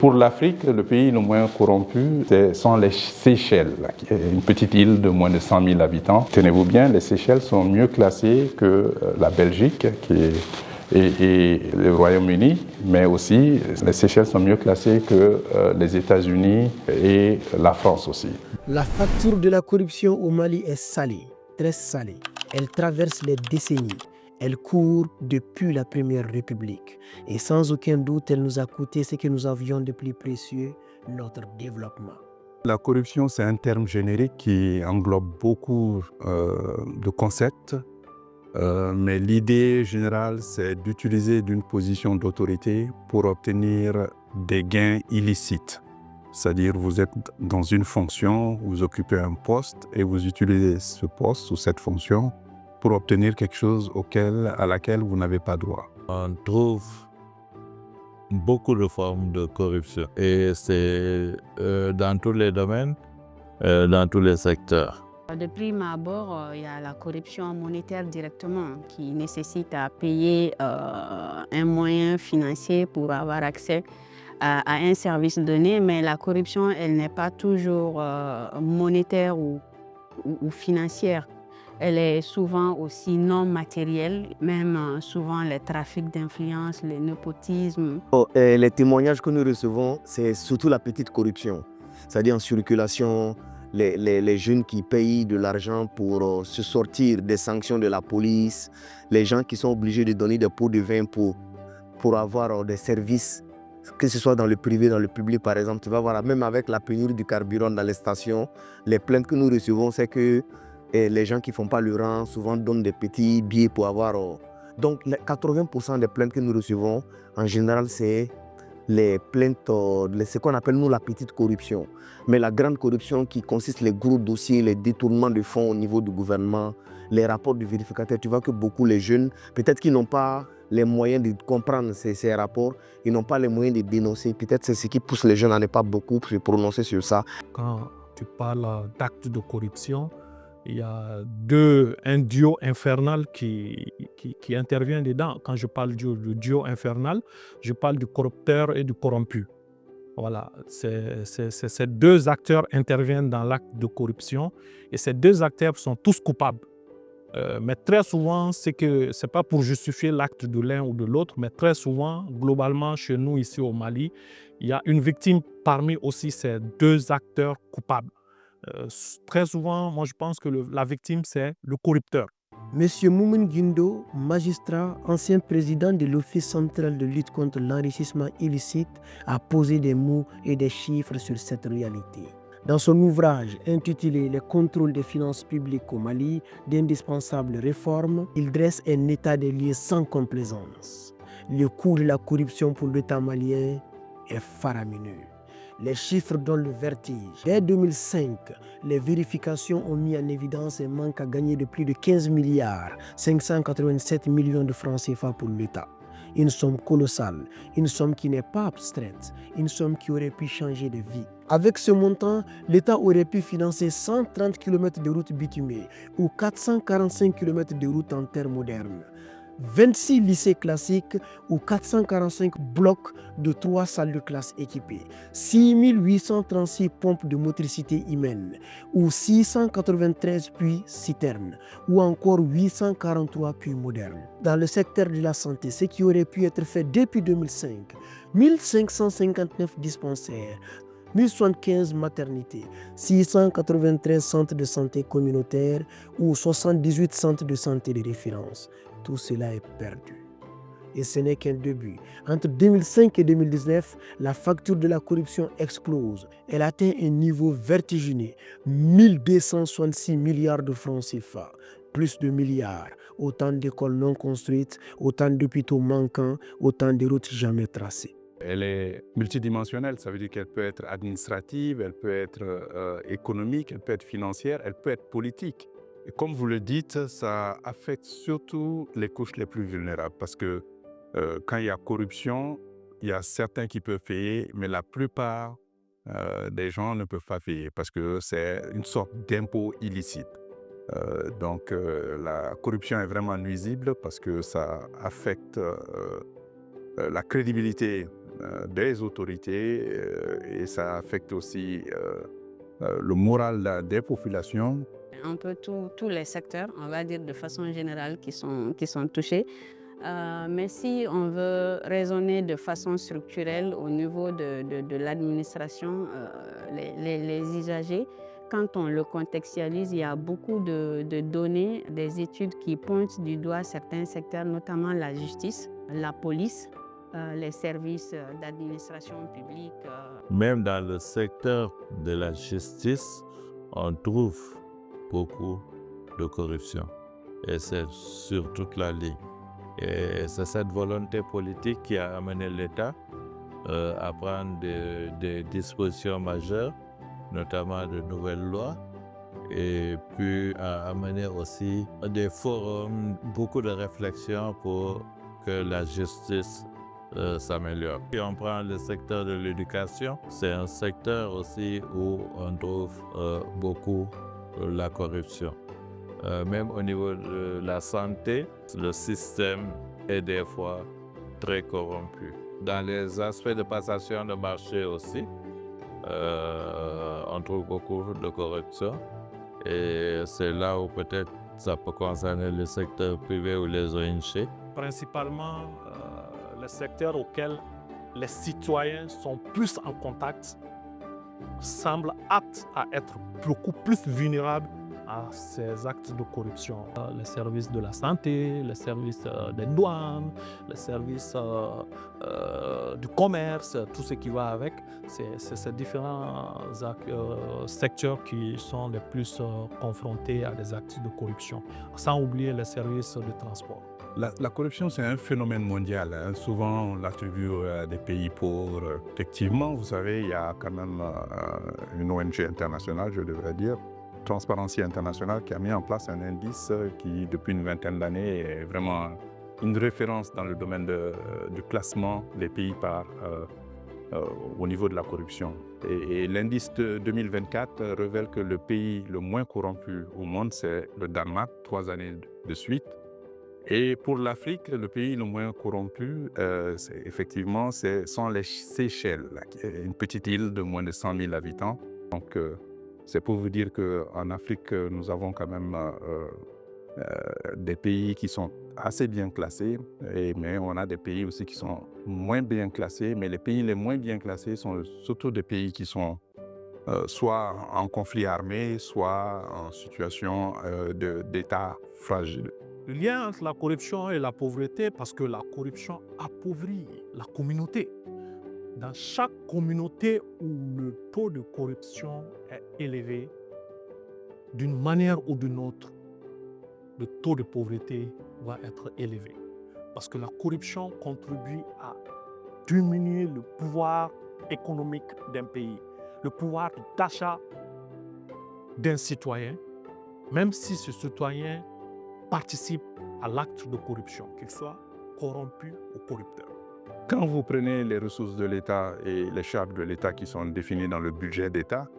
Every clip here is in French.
Pour l'Afrique, le pays le moins corrompu sont les Seychelles, qui est une petite île de moins de 100 000 habitants. Tenez-vous bien, les Seychelles sont mieux classées que la Belgique et le Royaume-Uni, mais aussi les Seychelles sont mieux classées que les États-Unis et la France aussi. La facture de la corruption au Mali est salée, très salée. Elle traverse les décennies. Elle court depuis la Première République. Et sans aucun doute, elle nous a coûté ce que nous avions de plus précieux, notre développement. La corruption, c'est un terme générique qui englobe beaucoup de concepts, mais l'idée générale, c'est d'utiliser d'une position d'autorité pour obtenir des gains illicites. C'est-à-dire, vous êtes dans une fonction, vous occupez un poste et vous utilisez ce poste ou cette fonction pour obtenir quelque chose à laquelle vous n'avez pas droit. On trouve beaucoup de formes de corruption et c'est dans tous les domaines, dans tous les secteurs. De prime abord, il y a la corruption monétaire directement qui nécessite à payer un moyen financier pour avoir accès à un service donné, mais la corruption, elle n'est pas toujours monétaire ou financière. Elle est souvent aussi non matérielle, même souvent les trafics d'influence, le népotisme. Les témoignages que nous recevons, c'est surtout la petite corruption, c'est-à-dire en circulation, les jeunes qui payent de l'argent pour se sortir des sanctions de la police, les gens qui sont obligés de donner des pots de vin pour avoir des services, que ce soit dans le privé, dans le public par exemple. Tu vas voir, même avec la pénurie du carburant dans les stations, les plaintes que nous recevons, c'est que les gens qui ne font pas le rang souvent donnent des petits billets pour avoir... Donc 80% des plaintes que nous recevons, en général, c'est les plaintes, ce qu'on appelle nous la petite corruption. Mais la grande corruption qui consiste les gros dossiers, les détournements de fonds au niveau du gouvernement, les rapports du vérificateur, tu vois que beaucoup les jeunes, peut-être qu'ils n'ont pas les moyens de comprendre ces rapports, ils n'ont pas les moyens de dénoncer. Peut-être c'est ce qui pousse les jeunes à ne pas beaucoup se prononcer sur ça. Quand tu parles d'actes de corruption, il y a un duo infernal qui intervient dedans. Quand je parle du duo infernal, je parle du corrupteur et du corrompu. Voilà, ces deux acteurs interviennent dans l'acte de corruption et ces deux acteurs sont tous coupables. Mais très souvent, c'est pas pour justifier l'acte de l'un ou de l'autre, mais très souvent, globalement, chez nous ici au Mali, il y a une victime parmi aussi ces deux acteurs coupables. Très souvent, moi je pense que la victime, c'est le corrupteur. Monsieur Moumoun Guindo, magistrat, ancien président de l'Office central de lutte contre l'enrichissement illicite, a posé des mots et des chiffres sur cette réalité. Dans son ouvrage intitulé « Les contrôles des finances publiques au Mali, d'indispensables réformes », il dresse un état des lieux sans complaisance. Le coût de la corruption pour l'État malien est faramineux. Les chiffres donnent le vertige. Dès 2005, les vérifications ont mis en évidence un manque à gagner de plus de 15 milliards 587 millions de francs CFA pour l'État. Une somme colossale, une somme qui n'est pas abstraite, une somme qui aurait pu changer de vie. Avec ce montant, l'État aurait pu financer 130 km de routes bitumées ou 445 km de routes en terre moderne, 26 lycées classiques ou 445 blocs de 3 salles de classe équipées, 6 836 pompes de motricité humaine ou 693 puits citernes ou encore 843 puits modernes. Dans le secteur de la santé, ce qui aurait pu être fait depuis 2005, 1559 dispensaires, 1075 maternités, 693 centres de santé communautaires ou 78 centres de santé de référence. Tout cela est perdu. Et ce n'est qu'un début. Entre 2005 et 2019, la facture de la corruption explose. Elle atteint un niveau vertigineux, 1266 milliards de francs CFA. Plus de milliards, autant d'écoles non construites, autant d'hôpitaux manquants, autant de routes jamais tracées. Elle est multidimensionnelle, ça veut dire qu'elle peut être administrative, elle peut être économique, elle peut être financière, elle peut être politique. Et comme vous le dites, ça affecte surtout les couches les plus vulnérables parce que quand il y a corruption, il y a certains qui peuvent payer, mais la plupart des gens ne peuvent pas payer parce que c'est une sorte d'impôt illicite. Donc la corruption est vraiment nuisible parce que ça affecte la crédibilité des autorités et ça affecte aussi le moral des populations. Un peu tous les secteurs, on va dire de façon générale, qui sont touchés. Mais si on veut raisonner de façon structurelle au niveau de l'administration, les usagers, quand on le contextualise, il y a beaucoup de données, des études qui pointent du doigt certains secteurs, notamment la justice, la police, les services d'administration publique. Même dans le secteur de la justice, on trouve beaucoup de corruption. Et c'est sur toute la ligne. Et c'est cette volonté politique qui a amené l'État à prendre des dispositions majeures, notamment de nouvelles lois, et puis à amener aussi des forums, beaucoup de réflexions pour que la justice s'améliore. Si on prend le secteur de l'éducation, c'est un secteur aussi où on trouve beaucoup la corruption. Même au niveau de la santé, le système est des fois très corrompu. Dans les aspects de passation de marché aussi, on trouve beaucoup de corruption. Et c'est là où peut-être ça peut concerner le secteur privé ou les ONG. Principalement, les secteurs auxquels les citoyens sont plus en contact semblent aptes à être beaucoup plus vulnérables à ces actes de corruption. Les services de la santé, les services des douanes, les services du commerce, tout ce qui va avec, c'est ces différents secteurs qui sont les plus confrontés à des actes de corruption, sans oublier les services de transport. La corruption, c'est un phénomène mondial. Hein. Souvent, on l'attribue à des pays pauvres. Effectivement, vous savez, il y a quand même une ONG internationale, je devrais dire, Transparency International, qui a mis en place un indice qui, depuis une vingtaine d'années, est vraiment une référence dans le domaine du classement des pays au niveau de la corruption. Et l'indice de 2024 révèle que le pays le moins corrompu au monde, c'est le Danemark, 3 années de suite. Et pour l'Afrique, le pays le moins corrompu, sont les Seychelles, qui est une petite île de moins de 100 000 habitants. Donc, c'est pour vous dire qu'en Afrique, nous avons quand même des pays qui sont assez bien classés, mais on a des pays aussi qui sont moins bien classés. Mais les pays les moins bien classés sont surtout des pays qui sont soit en conflit armé, soit en situation d'état fragile. Le lien entre la corruption et la pauvreté, parce que la corruption appauvrit la communauté. Dans chaque communauté où le taux de corruption est élevé, d'une manière ou d'une autre, le taux de pauvreté va être élevé. Parce que la corruption contribue à diminuer le pouvoir économique d'un pays, le pouvoir d'achat d'un citoyen, même si ce citoyen participe à l'acte de corruption, qu'il soit corrompu ou corrupteur. Quand vous prenez les ressources de l'État et les charges de l'État qui sont définies dans le budget d'État,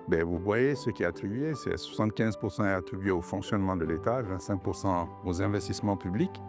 vous voyez ce qui est attribué, c'est 75% est attribué au fonctionnement de l'État, 25% aux investissements publics.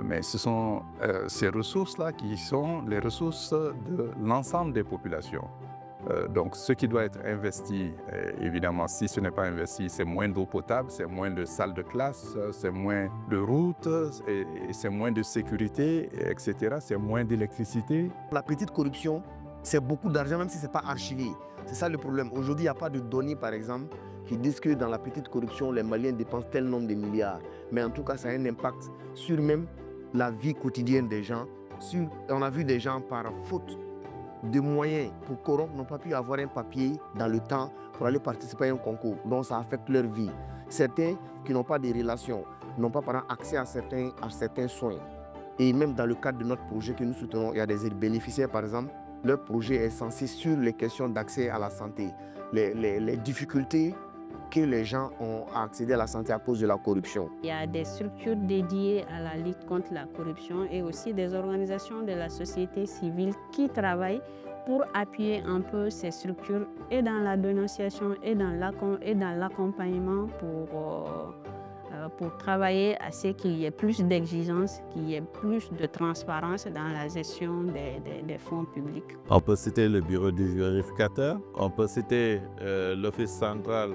Mais ce sont ces ressources-là qui sont les ressources de l'ensemble des populations. Donc, ce qui doit être investi, évidemment, si ce n'est pas investi, c'est moins d'eau potable, c'est moins de salles de classe, c'est moins de routes, et c'est moins de sécurité, etc. C'est moins d'électricité. La petite corruption, c'est beaucoup d'argent, même si ce n'est pas archivé. C'est ça le problème. Aujourd'hui, il n'y a pas de données, par exemple, qui disent que dans la petite corruption, les Maliens dépensent tel nombre de milliards. Mais en tout cas, ça a un impact sur même la vie quotidienne des gens. On a vu des gens par faute de moyens pour corrompre n'ont pas pu avoir un papier dans le temps pour aller participer à un concours. Donc ça affecte leur vie. Certains qui n'ont pas de relations n'ont pas par exemple accès à certains soins. Et même dans le cadre de notre projet que nous soutenons, il y a des bénéficiaires par exemple, leur projet est censé sur les questions d'accès à la santé, les difficultés que les gens ont à accéder à la santé à cause de la corruption. Il y a des structures dédiées à la lutte contre la corruption et aussi des organisations de la société civile qui travaillent pour appuyer un peu ces structures et dans la dénonciation et dans l'accompagnement pour travailler à ce qu'il y ait plus d'exigence, qu'il y ait plus de transparence dans la gestion des fonds publics. On peut citer le bureau du vérificateur, on peut citer l'Office central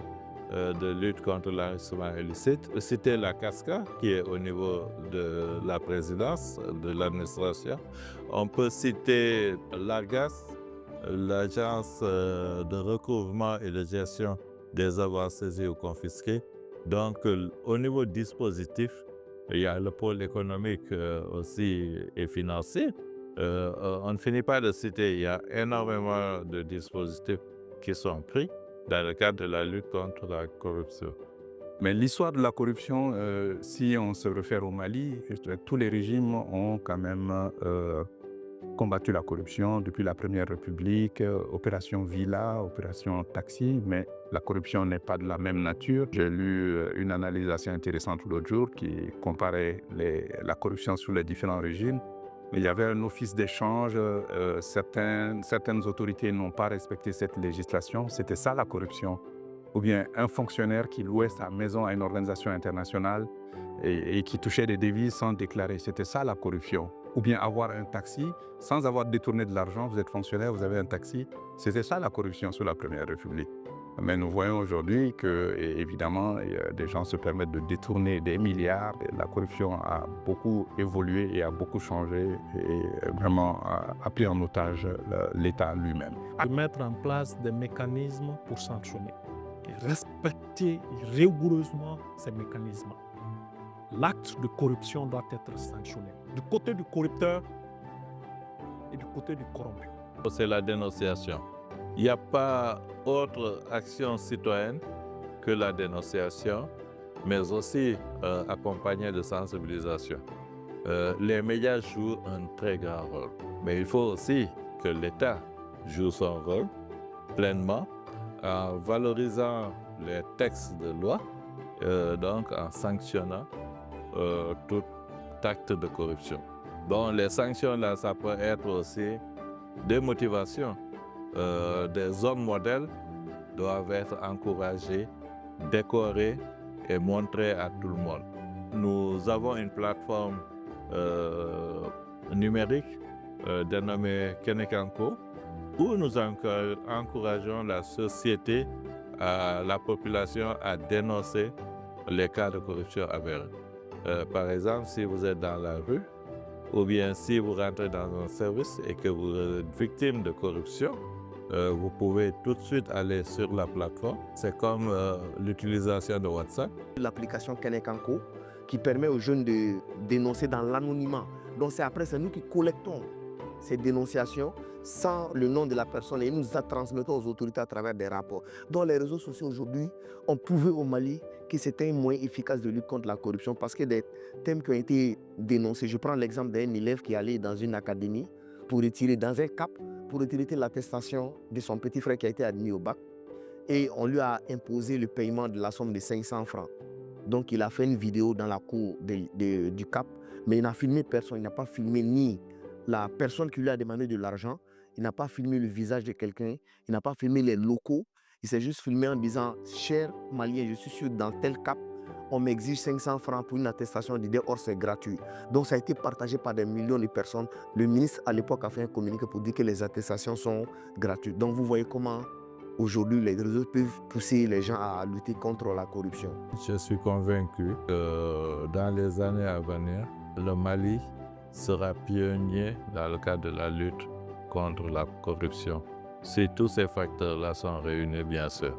de lutte contre l'enrichissement illicite, citer la CASCA qui est au niveau de la présidence, de l'administration. On peut citer l'ARGAS, l'agence de recouvrement et de gestion des avoirs saisis ou confisqués. Donc, au niveau dispositif, il y a le pôle économique aussi et financier. On ne finit pas de citer, il y a énormément de dispositifs qui sont pris dans le cadre de la lutte contre la corruption. Mais l'histoire de la corruption, si on se réfère au Mali, tous les régimes ont quand même combattu la corruption depuis la Première République, opération Villa, opération Taxi, mais la corruption n'est pas de la même nature. J'ai lu une analyse assez intéressante l'autre jour qui comparait la corruption sous les différents régimes. Il y avait un office d'échange, certaines autorités n'ont pas respecté cette législation, c'était ça la corruption. Ou bien un fonctionnaire qui louait sa maison à une organisation internationale et qui touchait des devises sans déclarer, c'était ça la corruption. Ou bien avoir un taxi sans avoir détourné de l'argent, vous êtes fonctionnaire, vous avez un taxi, c'était ça la corruption sous la Première République. Mais nous voyons aujourd'hui que, évidemment, des gens se permettent de détourner des milliards. La corruption a beaucoup évolué et a beaucoup changé et vraiment a pris en otage l'État lui-même. De mettre en place des mécanismes pour sanctionner et respecter rigoureusement ces mécanismes. L'acte de corruption doit être sanctionné du côté du corrupteur et du côté du corrompu. C'est la dénonciation. Il n'y a pas autre action citoyenne que la dénonciation, mais aussi accompagnée de sensibilisation. Les médias jouent un très grand rôle, mais il faut aussi que l'État joue son rôle pleinement en valorisant les textes de loi, donc en sanctionnant tout acte de corruption. Donc les sanctions là, ça peut être aussi des motivations. Des hommes modèles doivent être encouragés, décorés et montrés à tout le monde. Nous avons une plateforme numérique dénommée Kenekanko où nous encourageons la société, la population à dénoncer les cas de corruption avérés. Par exemple, si vous êtes dans la rue ou bien si vous rentrez dans un service et que vous êtes victime de corruption, vous pouvez tout de suite aller sur la plateforme. C'est comme l'utilisation de WhatsApp. L'application Kenekanko qui permet aux jeunes de dénoncer dans l'anonymat. Donc c'est nous qui collectons ces dénonciations sans le nom de la personne et nous la transmettons aux autorités à travers des rapports. Dans les réseaux sociaux aujourd'hui ont prouvé au Mali que c'était un moyen efficace de lutte contre la corruption parce que des thèmes qui ont été dénoncés. Je prends l'exemple d'un élève qui allait dans une académie pour retirer dans un CAP pour retirer l'attestation de son petit frère qui a été admis au bac et on lui a imposé le paiement de la somme de 500 francs. Donc il a fait une vidéo dans la cour du CAP, mais il n'a filmé personne, il n'a pas filmé ni la personne qui lui a demandé de l'argent, il n'a pas filmé le visage de quelqu'un, il n'a pas filmé les locaux, il s'est juste filmé en disant « Cher Malien, je suis sûr dans tel CAP, on m'exige 500 francs pour une attestation d'idée, or c'est gratuit. » Donc ça a été partagé par des millions de personnes. Le ministre à l'époque a fait un communiqué pour dire que les attestations sont gratuites. Donc vous voyez comment aujourd'hui les réseaux peuvent pousser les gens à lutter contre la corruption. Je suis convaincu que dans les années à venir, le Mali sera pionnier dans le cadre de la lutte contre la corruption. Si tous ces facteurs-là sont réunis, bien sûr.